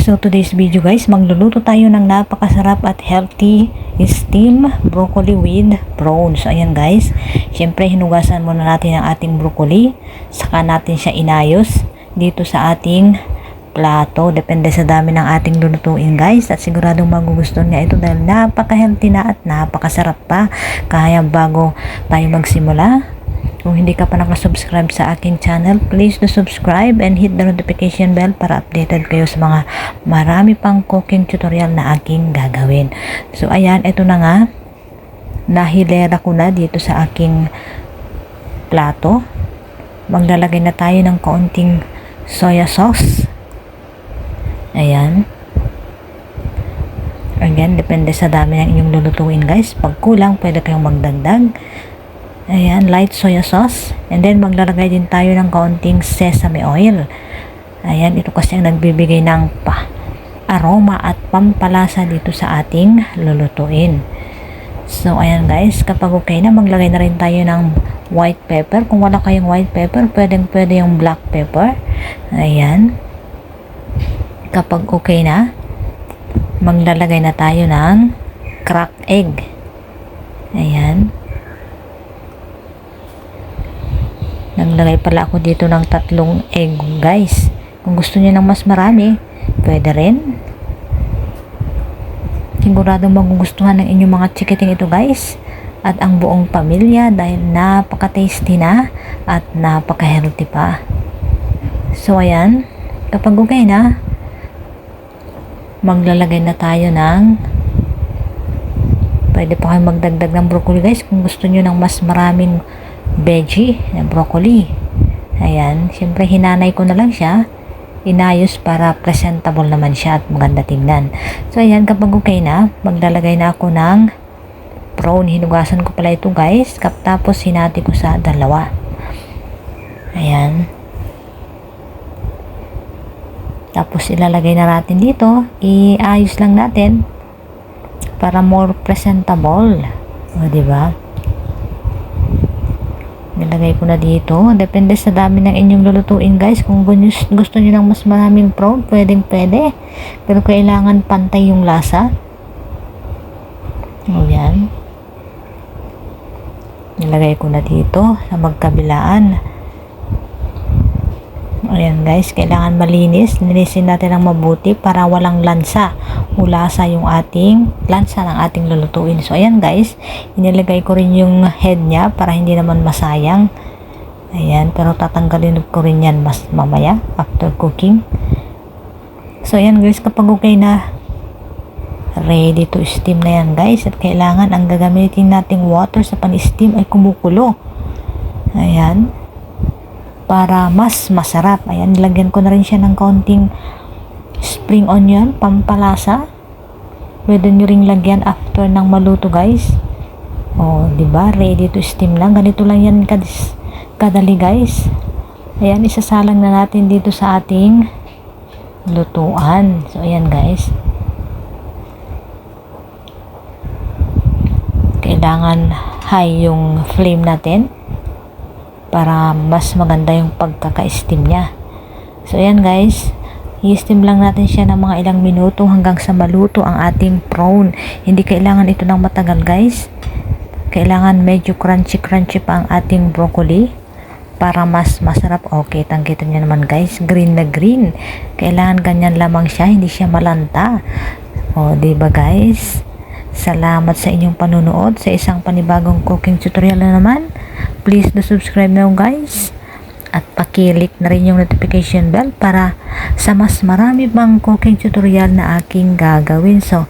So today's video guys, magluluto tayo ng napakasarap at healthy steam broccoli with prawns. So ayan guys, syempre hinugasan muna natin ang ating broccoli, saka natin siya inayos dito sa ating plato. Depende sa dami ng ating lulutuin guys, at siguradong magugustuhan niya ito dahil napaka-healthy na at napakasarap pa. Kaya bago tayo magsimula, kung hindi ka pa nakasubscribe sa aking channel, please do subscribe and hit the notification bell para updated kayo sa mga marami pang cooking tutorial na aking gagawin. So ayan, ito na nga, nahilera ko na dito sa aking plato. Maglalagay na tayo ng kaunting soya sauce. Ayan. Again, depende sa dami ng inyong lulutuin guys. Pag kulang, pwede kayong magdagdag. Ayan, light soya sauce. And then, maglalagay din tayo ng kaunting sesame oil. Ayan, ito kasi ang nagbibigay ng aroma at pampalasa dito sa ating lulutuin. So, ayan guys, kapag okay na, maglagay na rin tayo ng white pepper. Kung wala kayong white pepper, pwede yung black pepper. Ayan. Kapag okay na, maglalagay na tayo ng cracked egg. Ayan. Naglagay pala ako dito ng 3 egg guys. Kung gusto niyo ng mas marami, pwede rin. Siguradong magugustuhan ng inyong mga chikiting ito guys, at ang buong pamilya, dahil napaka-tasty na at napaka-healthy pa. So ayan, kapag okay na, maglalagay na tayo ng, pwede pa kayo magdagdag ng broccoli guys kung gusto niyo ng mas maraming veggie na broccoli. Ayan, syempre hinanay ko na lang siya, inayos para presentable naman siya at maganda tingnan. So ayan, kapag okay na, maglalagay na ako ng prawn. Hinugasan ko pala ito guys, tapos hinati ko sa 2. Ayan. Tapos ilalagay na natin dito, iayos lang natin para more presentable. O diba? Nilagay ko na dito. Depende sa dami ng inyong lulutuin guys. Kung gusto niyo ng mas maraming prawn, pwede. Pero kailangan pantay yung lasa. O yan. Nilagay ko na dito sa magkabilaan. Ayan guys, kailangan malinis. Nilisin natin ng mabuti para walang lansa o lasa yung lansa ng ating lulutuin. So ayan guys, inilagay ko rin yung head niya para hindi naman masayang. Ayan, pero tatanggalin ko rin yan mamaya after cooking. So ayan guys, kapag okay na, ready to steam na yan guys. At kailangan ang gagamitin nating water sa pan-steam ay kumukulo. Ayan, para mas masarap. Ayan, nilagyan ko na rin siya ng kaunting spring onion, pampalasa. Pwede nyo ring lagyan after ng maluto guys. O, diba? Ready to steam lang. Ganito lang yan kadali guys. Ayan, isasalang na natin dito sa ating lutuan. So, ayan guys. Kailangan high yung flame natin para mas maganda yung pagkaka-steam niya. So ayan guys, i-steam lang natin siya ng mga ilang minuto hanggang sa maluto ang ating prawn. Hindi kailangan ito ng matagal guys. Kailangan medyo crunchy pa ang ating broccoli para mas masarap. Okay, tangkita niyo naman guys, green na green. Kailangan ganyan lamang siya, hindi siya malanta. O diba guys, salamat sa inyong panunood sa isang panibagong cooking tutorial na naman. Please do subscribe now guys, at pakilik na rin yung notification bell para sa mas marami pang cooking tutorial na aking gagawin. So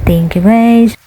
thank you guys.